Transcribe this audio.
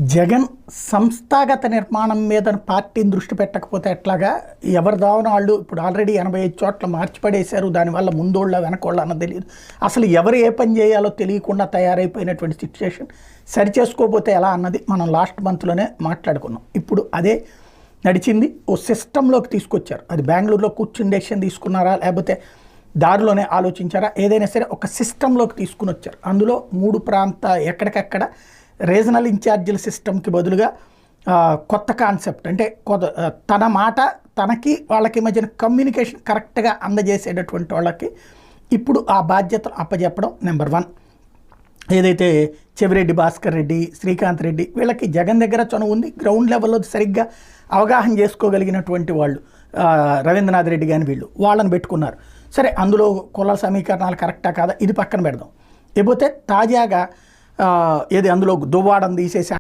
జగన్ సంస్థాగత నిర్మాణం మీద పార్టీని దృష్టి పెట్టకపోతే ఎట్లాగా ఎవరి దావన వాళ్ళు ఇప్పుడు ఆల్రెడీ 85 చోట్ల మార్చిపడేశారు. దానివల్ల ముందోళ్ళ వెనకోళ్ళ అన్నది తెలియదు. అసలు ఎవరు ఏ పని చేయాలో తెలియకుండా తయారైపోయినటువంటి సిచ్యువేషన్ సరిచేసుకోకపోతే ఎలా అన్నది మనం లాస్ట్ మంత్లోనే మాట్లాడుకున్నాం. ఇప్పుడు అదే నడిచింది. ఓ సిస్టంలోకి తీసుకొచ్చారు. అది బెంగళూరులో కూర్చుని డెసిషన్ తీసుకున్నారా లేకపోతే దారిలోనే ఆలోచించారా, ఏదైనా సరే ఒక సిస్టంలోకి తీసుకుని వచ్చారు. అందులో 3 ప్రాంత ఎక్కడికక్కడ రీజనల్ ఇన్ఛార్జీల సిస్టమ్కి బదులుగా కొత్త కాన్సెప్ట్ అంటే తన మాట తనకి వాళ్ళకి మధ్యన కమ్యూనికేషన్ కరెక్ట్గా అందజేసేటటువంటి వాళ్ళకి ఇప్పుడు ఆ బాధ్యతలు అప్పచెప్పడం నెంబర్ 1. ఏదైతే చెవిరెడ్డి భాస్కర్ రెడ్డి, శ్రీకాంత్ రెడ్డి వీళ్ళకి జగన్ దగ్గర చనువు ఉంది. గ్రౌండ్ లెవెల్లో సరిగ్గా అవగాహన చేసుకోగలిగినటువంటి వాళ్ళు రవీంద్రనాథ్ రెడ్డి కానీ వాళ్ళని పెట్టుకున్నారు. సరే, అందులో కుల సమీకరణాలు కరెక్టా కాదా ఇది పక్కన పెడదాం. లేకపోతే తాజాగా ఏది అందులో దువ్వాడని తీసేసి